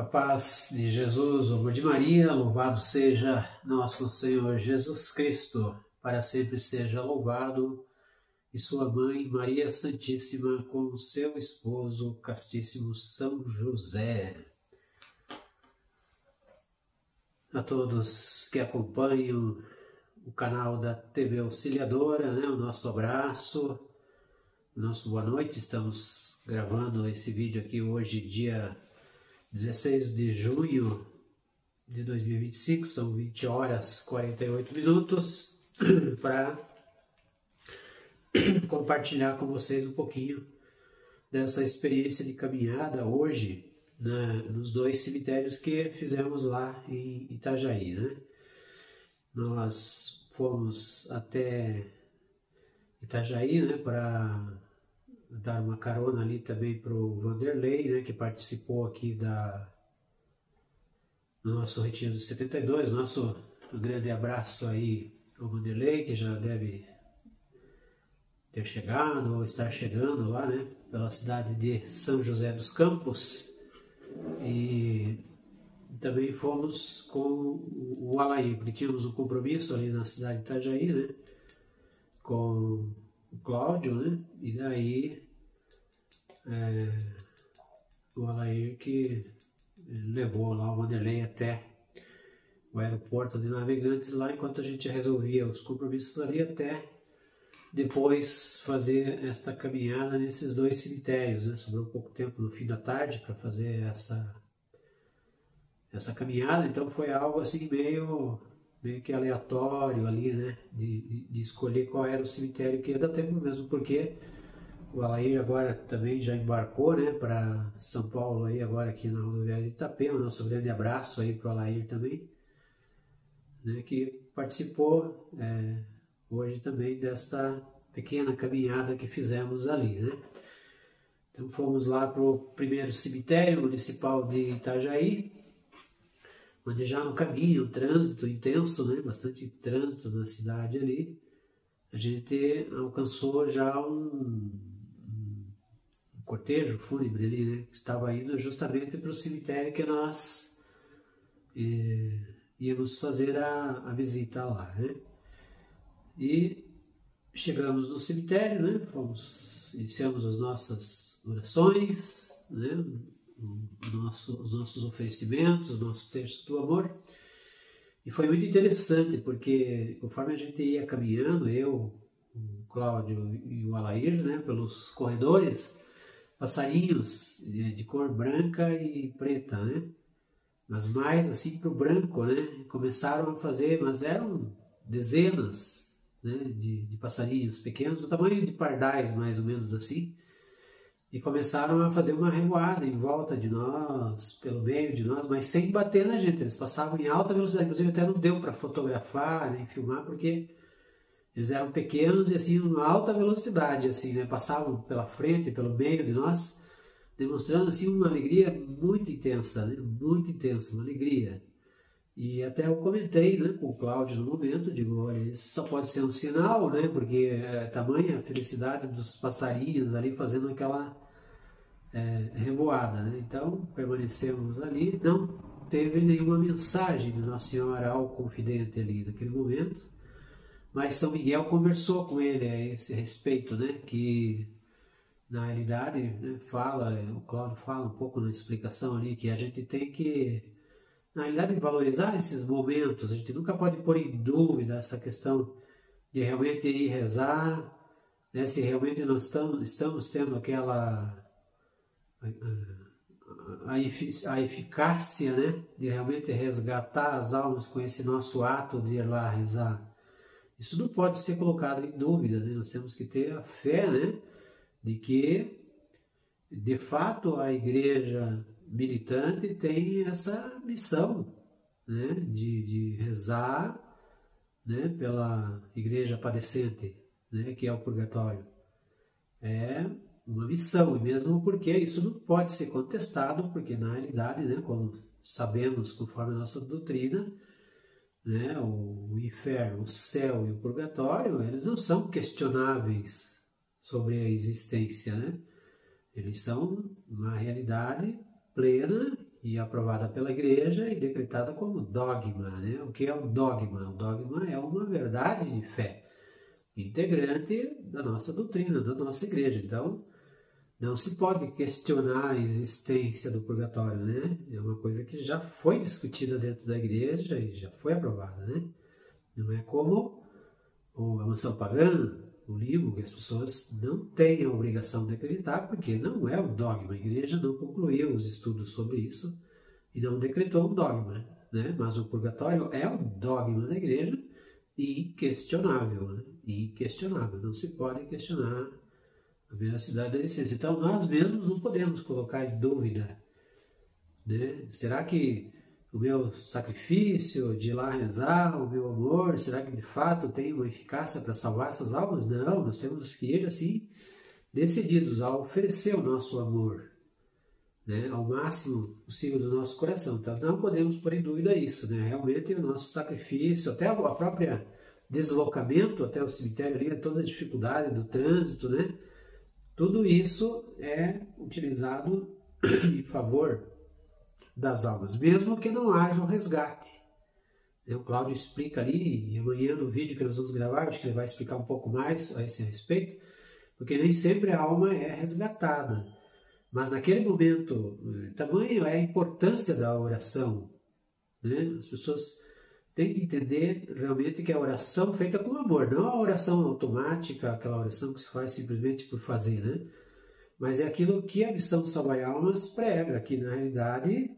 A paz de Jesus, o amor de Maria, louvado seja nosso Senhor Jesus Cristo, para sempre seja louvado, e sua mãe Maria Santíssima com seu esposo castíssimo São José. A todos que acompanham o canal da TV Auxiliadora, o nosso abraço, o nosso boa noite. Estamos gravando esse vídeo aqui hoje, dia 16 de junho de 2025, são 20 horas e 48 minutos, para compartilhar com vocês um pouquinho dessa experiência de caminhada hoje, nos dois cemitérios que fizemos lá em Itajaí. Nós fomos até Itajaí, para dar uma carona ali também para o Vanderlei, que participou aqui do nosso Retiro dos 72, nosso grande abraço aí ao Vanderlei, que já deve ter chegado ou estar chegando lá, pela cidade de São José dos Campos. E também fomos com o Alair, porque tínhamos um compromisso ali na cidade de Itajaí, com o Cláudio, e daí o Alair que levou lá o Vanderlei até o aeroporto de Navegantes lá, enquanto a gente resolvia os compromissos ali, até depois fazer esta caminhada nesses dois cemitérios. Sobrou pouco tempo no fim da tarde para fazer essa caminhada, então foi algo assim meio que aleatório ali, de escolher qual era o cemitério que ia dar tempo mesmo, porque o Alair agora também já embarcou, para São Paulo, aí agora aqui na rodoviária de Itapema. Nosso grande abraço aí para o Alair também, que participou hoje também desta pequena caminhada que fizemos ali, Então fomos lá para o primeiro cemitério municipal de Itajaí, onde já no caminho, trânsito intenso, bastante trânsito na cidade ali, a gente alcançou já um cortejo fúnebre ali, que estava indo justamente para o cemitério que nós íamos fazer a visita lá, E chegamos no cemitério, iniciamos as nossas orações, os nossos oferecimentos, o nosso terço do amor. E foi muito interessante, porque conforme a gente ia caminhando, eu, o Cláudio e o Alair, pelos corredores, passarinhos de cor branca e preta, mas mais assim para o branco, começaram a fazer, mas eram dezenas, de passarinhos pequenos, do tamanho de pardais, mais ou menos assim, e começaram a fazer uma revoada em volta de nós, pelo meio de nós, mas sem bater na gente. Eles passavam em alta velocidade, inclusive até não deu para fotografar nem filmar, porque eles eram pequenos e assim, uma alta velocidade, assim, passavam pela frente, pelo meio de nós, demonstrando assim uma alegria muito intensa, muito intensa, uma alegria. E até eu comentei, com o Cláudio no momento, digo, olha, isso só pode ser um sinal, porque é tamanha a felicidade dos passarinhos ali fazendo aquela revoada, Então permanecemos ali, não teve nenhuma mensagem de Nossa Senhora ao confidente ali naquele momento, mas São Miguel conversou com ele a esse respeito, que na realidade, o Cláudio fala um pouco na explicação ali, que a gente tem que, na realidade, valorizar esses momentos. A gente nunca pode pôr em dúvida essa questão de realmente ir rezar, se realmente nós estamos tendo aquela a eficácia, de realmente resgatar as almas com esse nosso ato de ir lá rezar. Isso não pode ser colocado em dúvida, Nós temos que ter a fé, de que, de fato, a igreja militante tem essa missão, de rezar, pela igreja padecente, que é o purgatório. É uma missão, e mesmo porque isso não pode ser contestado, porque na realidade, como sabemos conforme a nossa doutrina, o inferno, o céu e o purgatório, eles não são questionáveis sobre a existência, Eles são uma realidade plena e aprovada pela igreja e decretada como dogma, né? O que é o dogma? O dogma é uma verdade de fé, integrante da nossa doutrina, da nossa igreja. Então, não se pode questionar a existência do purgatório, né? É uma coisa que já foi discutida dentro da igreja e já foi aprovada, né? Não é como a mansão pagã, o livro, que as pessoas não têm a obrigação de acreditar, porque não é um dogma. A igreja não concluiu os estudos sobre isso e não decretou um dogma, né? Mas o purgatório é um dogma da igreja inquestionável, né? Inquestionável. Não se pode questionar a veracidade da existência. Então, nós mesmos não podemos colocar em dúvida, né? Será que o meu sacrifício de ir lá rezar, o meu amor, será que de fato tem uma eficácia para salvar essas almas? Não, nós temos que ir assim, decididos a oferecer o nosso amor, né, ao máximo possível do nosso coração. Então não podemos pôr em dúvida isso, né? Realmente o nosso sacrifício, até a própria deslocamento até o cemitério ali, toda a dificuldade do trânsito, né? Tudo isso é utilizado em favor das almas, mesmo que não haja um resgate. O Cláudio explica ali, e amanhã no vídeo que nós vamos gravar, acho que ele vai explicar um pouco mais a esse respeito, porque nem sempre a alma é resgatada. Mas naquele momento, tamanho é a importância da oração, né? As pessoas têm que entender realmente que a oração feita com amor, não a oração automática, aquela oração que se faz simplesmente por fazer, né? Mas é aquilo que a missão Salvar Almas prega, que na realidade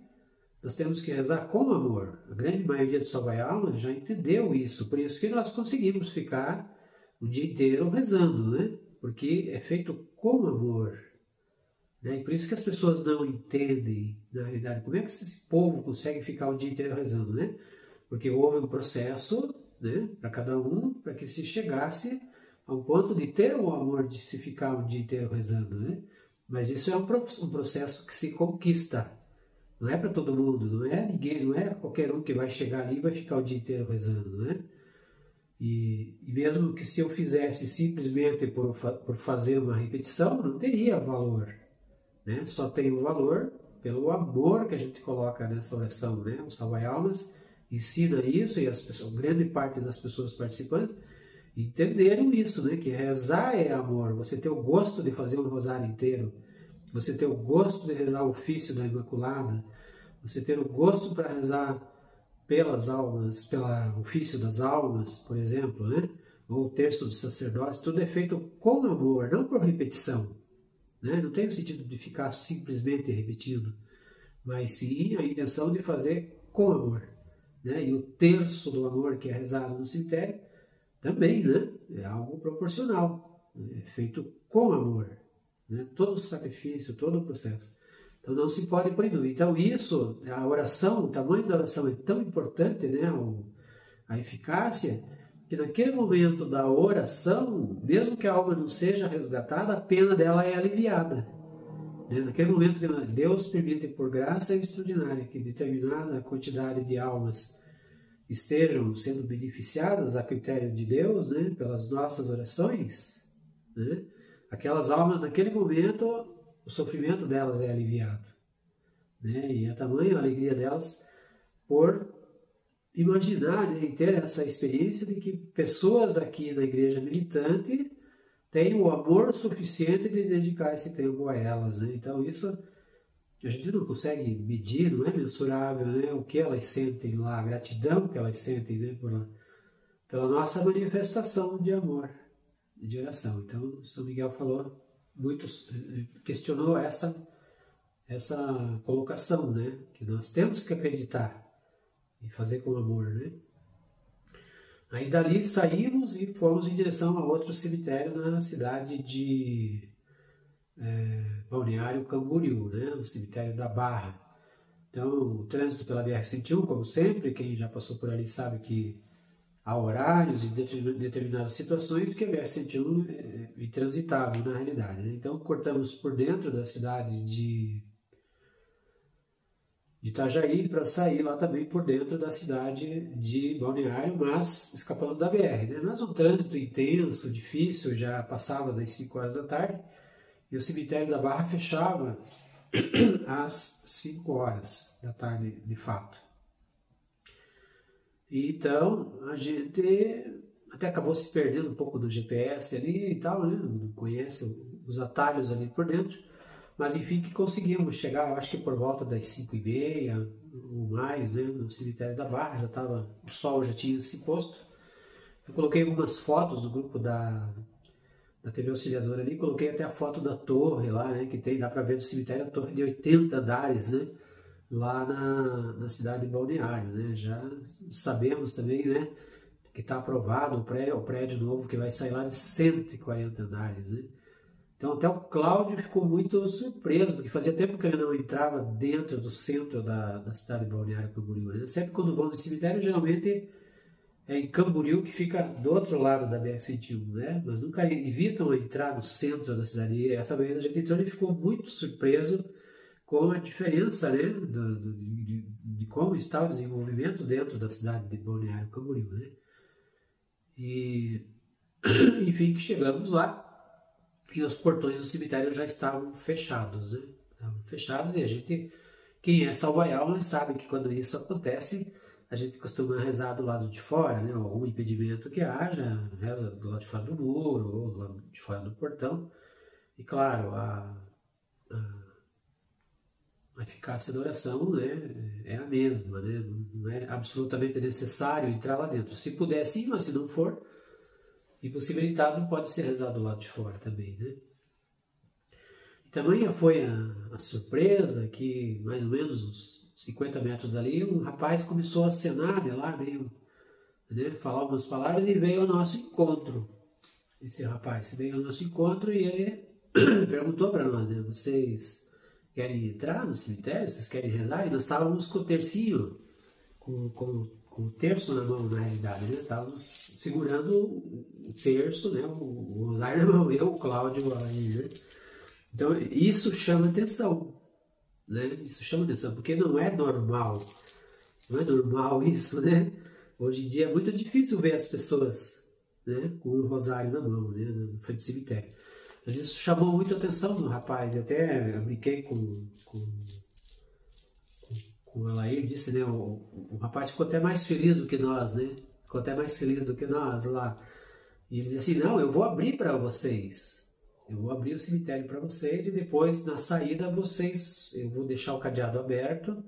nós temos que rezar com amor. A grande maioria dos Salvar Almas já entendeu isso, por isso que nós conseguimos ficar o dia inteiro rezando, né? Porque é feito com amor. Né? E por isso que as pessoas não entendem, na realidade, como é que esse povo consegue ficar o dia inteiro rezando, né? Porque houve um processo, né, para cada um, para que se chegasse a um ponto de ter o amor de se ficar o dia inteiro rezando, né? Mas isso é um processo que se conquista. Não é para todo mundo, não é ninguém, não é qualquer um que vai chegar ali e vai ficar o dia inteiro rezando, né? E mesmo que se eu fizesse simplesmente por fazer uma repetição, não teria valor, né? Só tem o valor pelo amor que a gente coloca nessa oração, né? O Salvai Almas ensina isso e as pessoas, grande parte das pessoas participantes entenderam isso, né? Que rezar é amor, você ter o gosto de fazer um rosário inteiro, você ter o gosto de rezar o ofício da Imaculada, você ter o gosto para rezar pelas almas, pelo ofício das almas, por exemplo, né? Ou o terço do sacerdócio, tudo é feito com amor, não por repetição, né? Não tem o sentido de ficar simplesmente repetindo, mas sim a intenção de fazer com amor, né? E o terço do amor que é rezado no cemitério também, né? É algo proporcional, é feito com amor, né? Todo o sacrifício, todo o processo. Então não se pode pôr em dúvida. Então isso, a oração, o tamanho da oração é tão importante, né? A eficácia, que naquele momento da oração, mesmo que a alma não seja resgatada, a pena dela é aliviada. Né? Naquele momento que Deus permite, por graça extraordinária, que determinada quantidade de almas estejam sendo beneficiadas a critério de Deus, né? Pelas nossas orações, né? Aquelas almas, naquele momento, o sofrimento delas é aliviado, né? E é tamanho a alegria delas por imaginar, né, e ter essa experiência de que pessoas aqui na igreja militante têm o amor suficiente de dedicar esse tempo a elas, né? Então isso a gente não consegue medir, não é mensurável, né? O que elas sentem lá, a gratidão que elas sentem, né, pela nossa manifestação de amor, de oração. Então São Miguel falou, questionou essa colocação, né? Que nós temos que acreditar e fazer com amor, né? Aí dali saímos e fomos em direção a outro cemitério na cidade de Balneário Camboriú, né? O cemitério da Barra. Então o trânsito pela BR-101, como sempre, quem já passou por ali sabe que há horários e determinadas situações que a BR-101 é intransitável na realidade, né? Então cortamos por dentro da cidade de Itajaí para sair lá também por dentro da cidade de Balneário, mas escapando da BR, né? Mas um trânsito intenso, difícil, já passava das 5 horas da tarde e o cemitério da Barra fechava às 5 horas da tarde, de fato. Então, a gente até acabou se perdendo um pouco do GPS ali e tal, né? Não conhece os atalhos ali por dentro. Mas enfim, que conseguimos chegar, eu acho que por volta das 5h30 ou mais, né? No cemitério da Barra, o sol já tinha se posto. Eu coloquei algumas fotos do grupo da TV Auxiliadora ali, coloquei até a foto da torre lá, né? Que tem, dá para ver no cemitério, a torre de 80 andares, né? Lá na cidade de Balneário, né? Já sabemos também, né? Que está aprovado o prédio novo que vai sair lá de 140 andares, né? Então até o Cláudio ficou muito surpreso, porque fazia tempo que ele não entrava dentro do centro da cidade de Balneário Camboriú, né? Sempre quando vão no cemitério, geralmente é em Camboriú, que fica do outro lado da BR-101, né? Mas nunca evitam entrar no centro da cidade. E essa vez a gente entrou e ficou muito surpreso com a diferença, né, de como está o desenvolvimento dentro da cidade de Balneário Camboriú, né? E, enfim, que chegamos lá e os portões do cemitério já estavam fechados, né? Estavam fechados e a gente, quem é salva-alma, sabe que quando isso acontece, a gente costuma rezar do lado de fora, né? Algum impedimento que haja, reza do lado de fora do muro ou do lado de fora do portão. E claro, a eficácia da oração, né, é a mesma, né? Não é absolutamente necessário entrar lá dentro. Se puder sim, mas se não for, impossibilitado, pode ser rezado do lado de fora também, né? E tamanha foi a surpresa que, mais ou menos uns 50 metros dali, um rapaz começou a acenar de lá, meio, né, falar algumas palavras e veio ao nosso encontro. Esse rapaz veio ao nosso encontro e ele perguntou para nós, né, vocês querem entrar no cemitério? Vocês querem rezar? E nós estávamos com o tercinho, com o terço na mão, na realidade, né? Estávamos segurando o terço, né? O rosário na mão, eu, o Cláudio, aí, né? Então, isso chama atenção, né? Isso chama atenção, porque não é normal isso, né? Hoje em dia é muito difícil ver as pessoas, né, com o rosário na mão, né, na frente do cemitério. Mas isso chamou muito a atenção do rapaz. Eu até brinquei com o Alair, disse, né? O rapaz ficou até mais feliz do que nós, né? Ficou até mais feliz do que nós lá. E ele disse assim, não, eu vou abrir para vocês. Eu vou abrir o cemitério para vocês e depois, na saída, eu vou deixar o cadeado aberto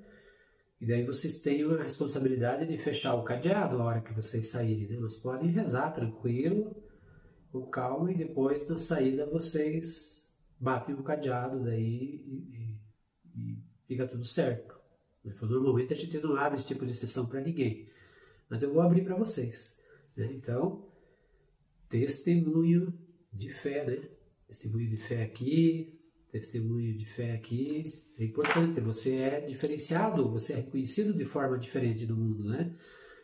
e daí vocês têm a responsabilidade de fechar o cadeado na hora que vocês saírem, né? Mas podem rezar tranquilo, com calma, e depois na saída vocês batem o cadeado daí e fica tudo certo. Ele falou, normalmente a gente não abre esse tipo de exceção para ninguém, mas eu vou abrir para vocês, né? Então, testemunho de fé, né? Testemunho de fé aqui, testemunho de fé aqui, é importante, você é diferenciado, você é reconhecido de forma diferente do mundo, né?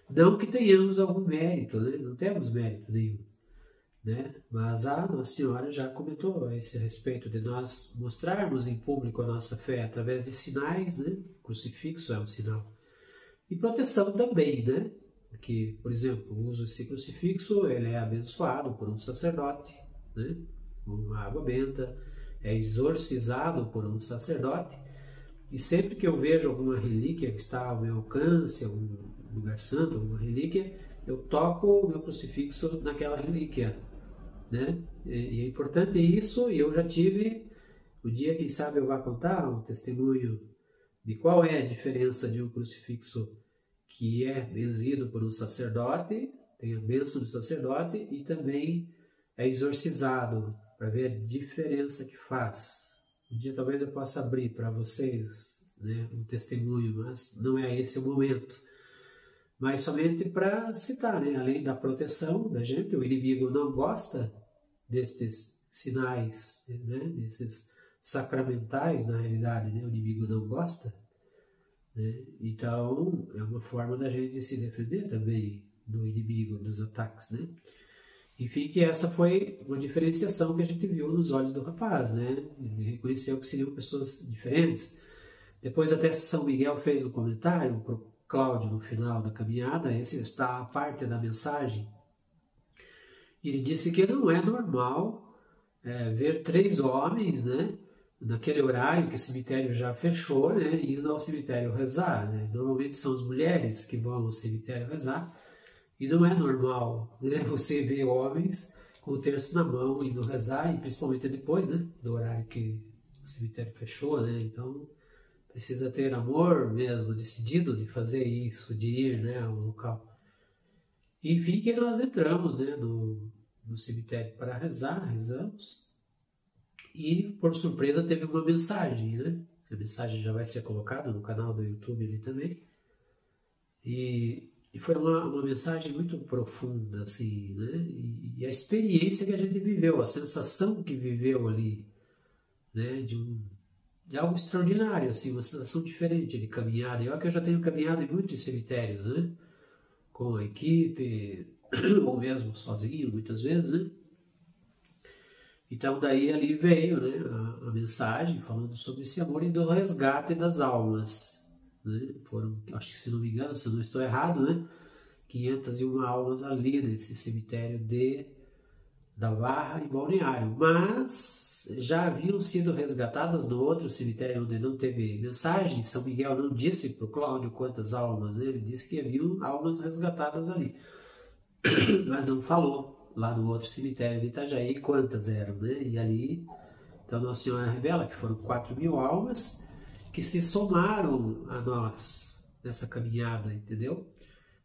Não que tenhamos algum mérito, né? Não temos mérito nenhum, né? Mas a Nossa Senhora já comentou a esse respeito de nós mostrarmos em público a nossa fé através de sinais, né? O crucifixo é um sinal. E proteção também, né? Porque, por exemplo, o uso desse crucifixo, ele é abençoado por um sacerdote, né? Com água benta, é exorcizado por um sacerdote, e sempre que eu vejo alguma relíquia que está ao meu alcance, algum lugar santo, alguma relíquia, eu toco o meu crucifixo naquela relíquia, né? E é importante isso, e eu já tive, o dia, quem sabe eu vou contar um testemunho de qual é a diferença de um crucifixo que é benzido por um sacerdote, tem a bênção do sacerdote, e também é exorcizado, para ver a diferença que faz. Um dia talvez eu possa abrir para vocês, né, um testemunho, mas não é esse o momento. Mas somente para citar, né, além da proteção da gente, o inimigo não gosta destes sinais, né, desses sacramentais, na realidade, né, o inimigo não gosta, né? Então é uma forma da gente se defender também do inimigo, dos ataques, né? Enfim, que essa foi uma diferenciação que a gente viu nos olhos do rapaz, né? Ele reconheceu que seriam pessoas diferentes. Depois até São Miguel fez um comentário para o Cláudio no final da caminhada, esse está a parte da mensagem. Ele disse que não é normal ver 3 homens, né, naquele horário que o cemitério já fechou, né, indo ao cemitério rezar, né? Normalmente são as mulheres que vão ao cemitério rezar, e não é normal, né, você ver homens com o terço na mão indo rezar, e principalmente depois, né, do horário que o cemitério fechou, né? Então precisa ter amor mesmo, decidido de fazer isso, de ir, né, ao local. Enfim, que nós entramos, né, no cemitério para rezar, rezamos, e por surpresa teve uma mensagem, né? A mensagem já vai ser colocada no canal do YouTube ali também. E foi uma mensagem muito profunda, assim, né? E a experiência que a gente viveu, a sensação que viveu ali, né? De algo extraordinário, assim, uma sensação diferente de caminhada. Eu que eu já tenho caminhado em muitos cemitérios, né? Com a equipe, ou mesmo sozinho, muitas vezes, né? Então daí ali veio, né, a mensagem falando sobre esse amor e do resgate das almas, né? Foram, acho que se não me engano, se eu não estou errado, né, 501 almas ali nesse cemitério da Barra e Balneário, mas já haviam sido resgatadas no outro cemitério onde não teve mensagem. São Miguel não disse para o Cláudio quantas almas, né? Ele disse que haviam almas resgatadas ali, mas não falou lá no outro cemitério de Itajaí quantas eram, né? E ali, então Nossa Senhora revela que foram 4.000 almas que se somaram a nós nessa caminhada, entendeu?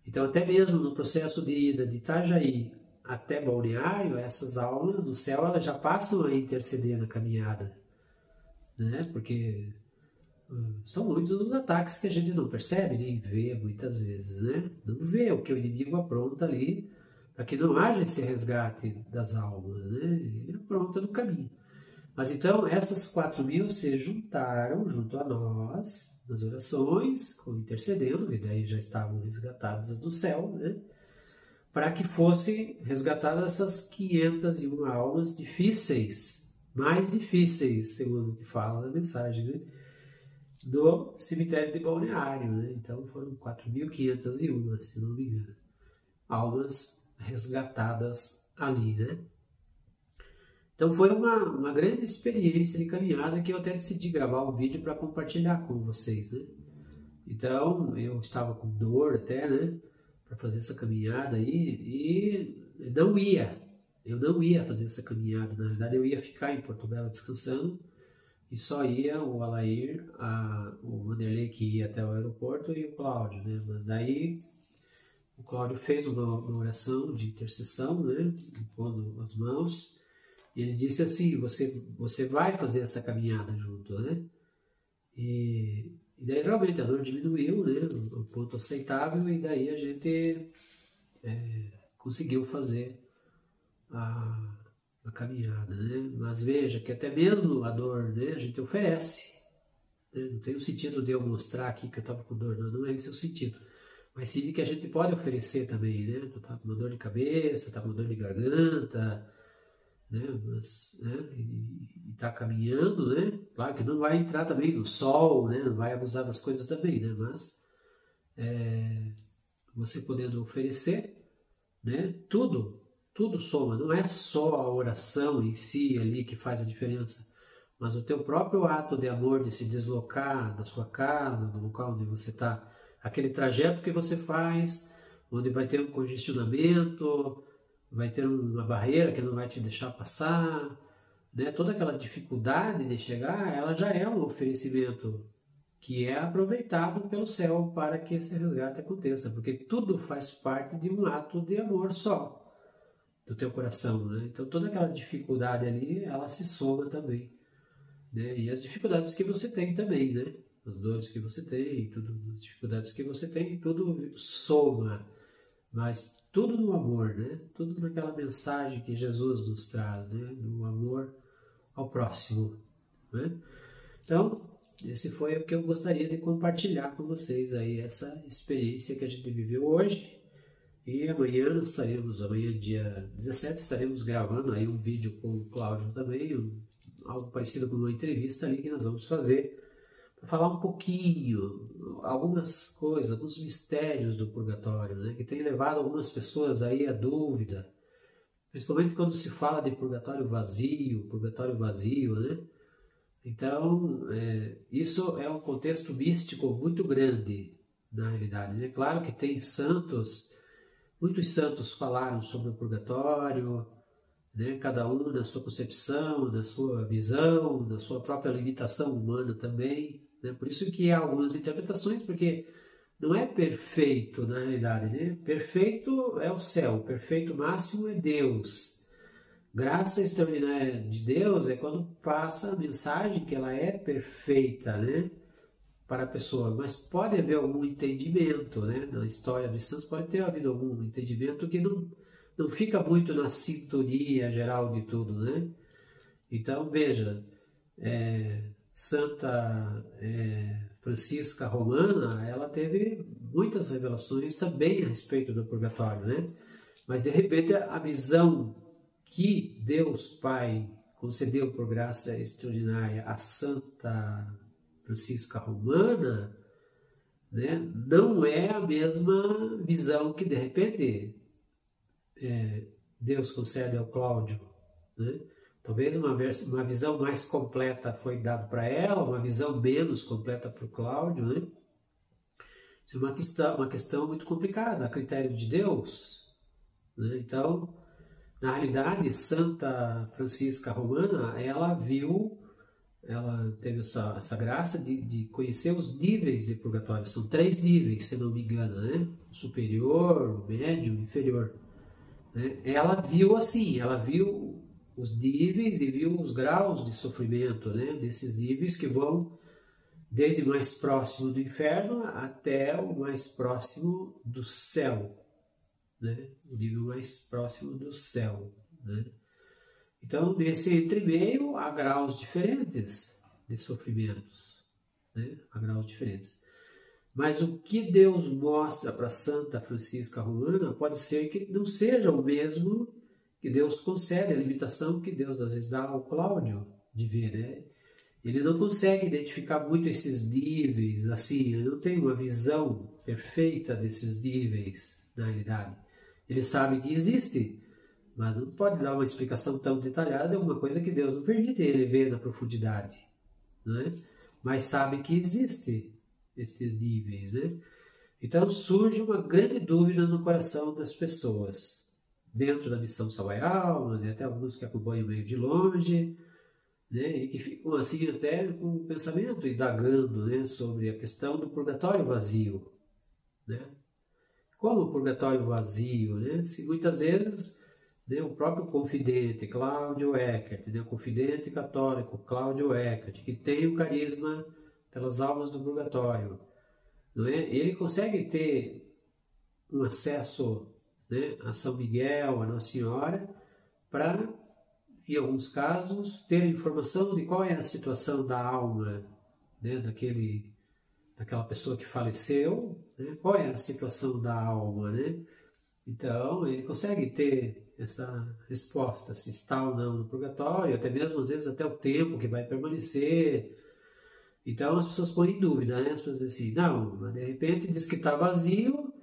Então até mesmo no processo de ida de Itajaí até Balneário, essas almas do céu elas já passam a interceder na caminhada, né? Porque são muitos os ataques que a gente não percebe nem vê muitas vezes, né? Não vê o que o inimigo apronta ali para que não haja esse resgate das almas, né? Ele apronta no caminho. Mas então essas 4.000 se juntaram junto a nós nas orações, intercedendo, e daí já estavam resgatadas do céu, né? Para que fossem resgatadas essas 501 almas difíceis, mais difíceis, segundo o que fala na mensagem, né? Do cemitério de Balneário, né? Então foram 4.501, se não me engano, almas resgatadas ali, né? Então foi uma grande experiência de caminhada que eu até decidi gravar o vídeo para compartilhar com vocês, né? Então eu estava com dor até, né? Para fazer essa caminhada aí e eu não ia fazer essa caminhada, na verdade eu ia ficar em Porto Belo descansando e só ia o Alair, o Vanderlei que ia até o aeroporto e o Cláudio, né? Mas daí o Cláudio fez uma oração de intercessão, né? Impondo as mãos, e ele disse assim: você vai fazer essa caminhada junto, né? E daí realmente a dor diminuiu, né? Um ponto aceitável, e daí a gente conseguiu fazer a caminhada, né? Mas veja que até mesmo a dor, né? A gente oferece, né? Não tem o sentido de eu mostrar aqui que eu estava com dor, não é esse o sentido. Mas sim que a gente pode oferecer também, né? Tu tá com uma dor de cabeça, tá com uma dor de garganta, né? Mas, né? E tá caminhando, né? Claro que não vai entrar também no sol, né? Não vai abusar das coisas também, né? Mas você podendo oferecer, né? Tudo soma. Não é só a oração em si ali que faz a diferença, mas o teu próprio ato de amor de se deslocar da sua casa, do local onde você está, aquele trajeto que você faz, onde vai ter um congestionamento, vai ter uma barreira que não vai te deixar passar, né? Toda aquela dificuldade de chegar, ela já é um oferecimento que é aproveitado pelo céu para que esse resgate aconteça, porque tudo faz parte de um ato de amor só do teu coração, né? Então toda aquela dificuldade ali, ela se soma também, né? E as dificuldades que você tem também, né? As dores que você tem, as dificuldades que você tem, tudo soma, mas tudo no amor, né? Tudo naquela mensagem que Jesus nos traz, né? Do amor ao próximo, né? Então, esse foi o que eu gostaria de compartilhar com vocês aí, essa experiência que a gente viveu hoje. E amanhã dia 17, estaremos gravando aí um vídeo com o Cláudio também, algo parecido com uma entrevista ali que nós vamos fazer, para falar um pouquinho, algumas coisas, alguns mistérios do purgatório, né, que tem levado algumas pessoas aí à dúvida, principalmente quando se fala de purgatório vazio, né? Então, isso é um contexto místico muito grande, na realidade. É claro que tem santos, muitos santos falaram sobre o purgatório, né? Cada um na sua concepção, na sua visão, na sua própria limitação humana também. Né? Por isso que há algumas interpretações, porque não é perfeito na realidade. Né? Perfeito é o céu, perfeito máximo é Deus. Graça extraordinária de Deus é quando passa a mensagem que ela é perfeita, né, para a pessoa. Mas pode haver algum entendimento, né, na história dos santos pode ter havido algum entendimento que não fica muito na sintonia geral de tudo, né? Então, veja, Santa Francisca Romana, ela teve muitas revelações também a respeito do purgatório, né? Mas, de repente, a visão que Deus Pai concedeu por graça extraordinária a Santa Francisca Romana, né, não é a mesma visão que de repente Deus concede ao Cláudio. Né? Talvez uma visão mais completa foi dada para ela, uma visão menos completa para o Cláudio. Né? Isso é uma questão muito complicada, a critério de Deus. Né? Então, na realidade, Santa Francisca Romana, ela teve essa graça de conhecer os níveis de purgatório. São 3 níveis, se não me engano, né? Superior, médio, inferior. Né? Ela viu assim, ela viu os níveis e viu os graus de sofrimento, né? Desses níveis que vão desde o mais próximo do inferno até o mais próximo do céu. Né? O nível mais próximo do céu. Né? Então, nesse entremeio, há graus diferentes de sofrimentos. Né? Há graus diferentes. Mas o que Deus mostra para Santa Francisca Romana pode ser que não seja o mesmo que Deus concede, a limitação que Deus às vezes dá ao Cláudio de ver. Né? Ele não consegue identificar muito esses níveis, assim, ele não tem uma visão perfeita desses níveis, na realidade. Ele sabe que existe, mas não pode dar uma explicação tão detalhada de uma coisa que Deus não permite ele ver na profundidade. Né? Mas sabe que existe esses níveis. Né? Então surge uma grande dúvida no coração das pessoas, dentro da missão Salvai Almas, e até alguns que acompanham meio de longe, né? E que ficam assim até com o pensamento indagando, né? Sobre a questão do purgatório vazio. Né? Como o purgatório vazio, né? Se muitas vezes, né, o próprio confidente Cláudio Eckert, né, o confidente católico Cláudio Eckert, que tem o carisma pelas almas do purgatório, não é? Ele consegue ter um acesso, né, a São Miguel, a Nossa Senhora, para, em alguns casos, ter informação de qual é a situação da alma, né, daquela pessoa que faleceu, né? Qual é a situação da alma, né? Então, ele consegue ter essa resposta, se está ou não no purgatório, até mesmo, às vezes, até o tempo que vai permanecer. Então, as pessoas põem em dúvida, né? As pessoas dizem assim, não, de repente diz que está vazio,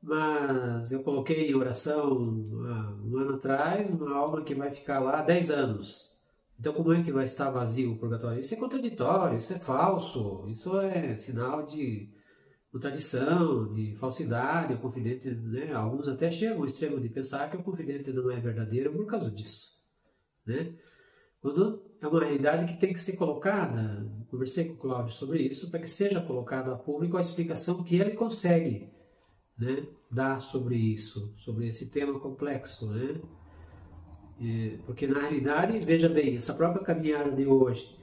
mas eu coloquei em oração um ano atrás uma alma que vai ficar lá 10 anos. Então, como é que vai estar vazio o purgatório? Isso é contraditório, isso é falso, isso é sinal de contradição, de falsidade. O confidente, né? Alguns até chegam ao extremo de pensar que o confidente não é verdadeiro por causa disso. Né? Quando é uma realidade que tem que ser colocada, conversei com o Cláudio sobre isso, para que seja colocado a público a explicação que ele consegue, né, dar sobre isso, sobre esse tema complexo. Né? Porque na realidade, veja bem, essa própria caminhada de hoje,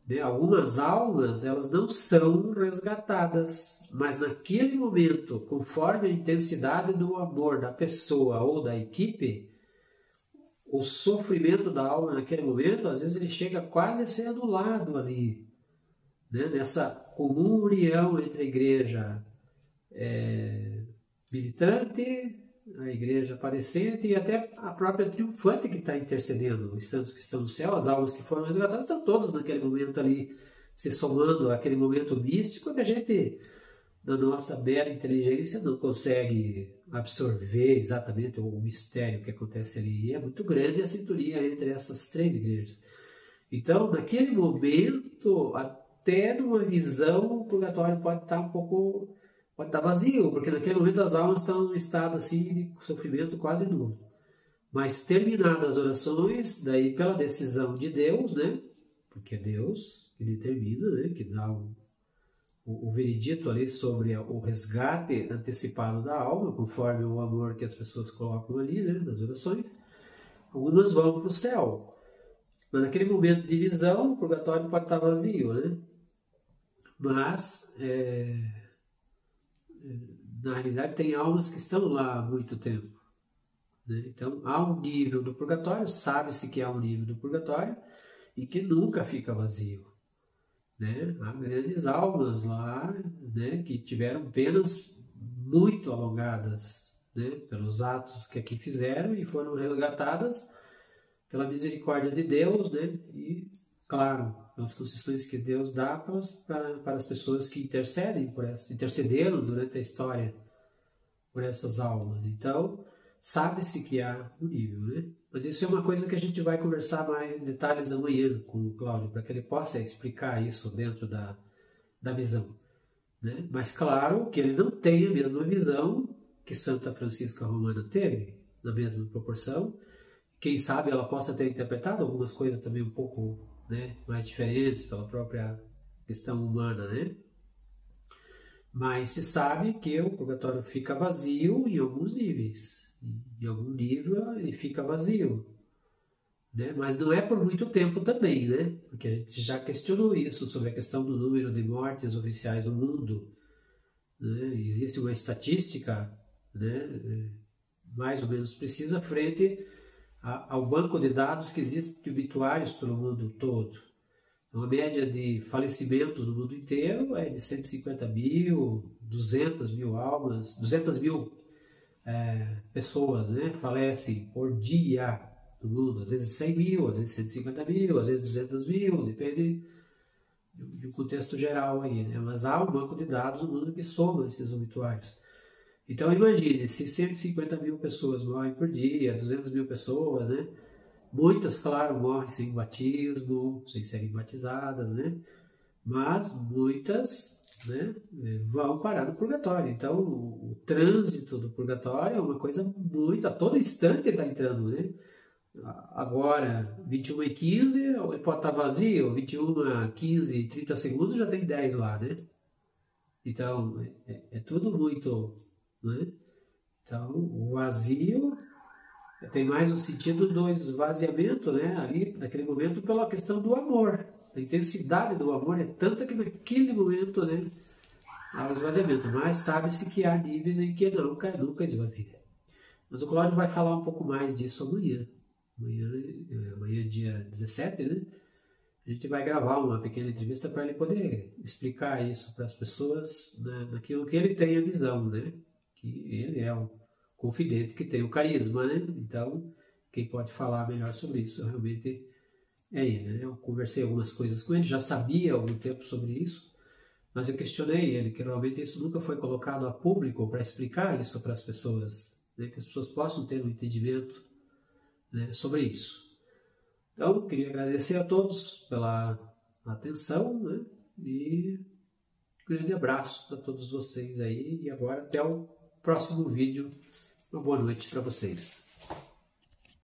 né, algumas almas elas não são resgatadas, mas naquele momento, conforme a intensidade do amor da pessoa ou da equipe, o sofrimento da alma naquele momento, às vezes ele chega quase a ser anulado ali, né, nessa comum união entre a igreja militante, a igreja padecente e até a própria triunfante que está intercedendo. Os santos que estão no céu, as almas que foram resgatadas, estão todas naquele momento ali, se somando àquele momento místico que a gente, na nossa bela inteligência, não consegue absorver exatamente o mistério que acontece ali. E é muito grande a sintonia entre essas 3 igrejas. Então, naquele momento, até numa visão, o purgatório pode estar um pouco, pode estar vazio, porque naquele momento as almas estão num estado assim de sofrimento quase nulo. Mas terminadas as orações, daí pela decisão de Deus, né? Porque é Deus que determina, né? Que dá o veredito ali sobre o resgate antecipado da alma, conforme o amor que as pessoas colocam ali, né? Nas orações. Algumas vão para o céu. Mas naquele momento de visão, o purgatório pode estar vazio, né? Mas, na realidade, tem almas que estão lá há muito tempo. Né? Então, há um nível do purgatório, sabe-se que há um nível do purgatório e que nunca fica vazio. Né? Há grandes almas lá, né, que tiveram penas muito alongadas, né, pelos atos que aqui fizeram e foram resgatadas pela misericórdia de Deus, né, e, claro, pelas concessões que Deus dá para as pessoas que intercedem intercederam durante a história por essas almas. Então, sabe-se que há um nível, né? Mas isso é uma coisa que a gente vai conversar mais em detalhes amanhã com o Cláudio, para que ele possa explicar isso dentro da visão. Né? Mas claro que ele não tem a mesma visão que Santa Francisca Romana teve, na mesma proporção. Quem sabe ela possa ter interpretado algumas coisas também um pouco, né, mais diferentes pela própria questão humana, né? Mas se sabe que o purgatório fica vazio em alguns níveis. Em algum nível ele fica vazio. Né? Mas não é por muito tempo também, né? Porque a gente já questionou isso sobre a questão do número de mortes oficiais no mundo. Né? Existe uma estatística, né, mais ou menos precisa frente ao banco de dados que existe de obituários pelo mundo todo. Então, a média de falecimentos no mundo inteiro é de 150 mil, 200 mil almas, 200 mil pessoas, né, falecem por dia no mundo. Às vezes 100 mil, às vezes 150 mil, às vezes 200 mil, depende do contexto geral aí, né? Mas há um banco de dados no mundo que soma esses obituários. Então imagine, se 150 mil pessoas morrem por dia, 200 mil pessoas, né? Muitas, claro, morrem sem batismo, sem serem batizadas, né? Mas muitas, né, vão parar no purgatório. Então o trânsito do purgatório é uma coisa muito, a todo instante ele está entrando, né? Agora, 21h15, ele pode estar vazio, 21h15, 30 segundos já tem 10 lá, né? Então, é tudo muito, né? Então, o vazio tem mais o sentido do esvaziamento, né? Ali, naquele momento, pela questão do amor. A intensidade do amor é tanta que naquele momento, né, há o esvaziamento. Mas sabe-se que há níveis em que nunca esvazia. Mas o Cláudio vai falar um pouco mais disso amanhã. Amanhã dia 17, né? A gente vai gravar uma pequena entrevista para ele poder explicar isso para as pessoas, né, naquilo que ele tem a visão, né? Que ele é o confidente que tem o carisma, né? Então, quem pode falar melhor sobre isso realmente é ele, né? Eu conversei algumas coisas com ele, já sabia há algum tempo sobre isso, mas eu questionei ele, que realmente isso nunca foi colocado a público para explicar isso para as pessoas, né? Que as pessoas possam ter um entendimento, né, sobre isso. Então, queria agradecer a todos pela atenção, né, e um grande abraço para todos vocês aí, e agora até o próximo vídeo. Uma boa noite para vocês.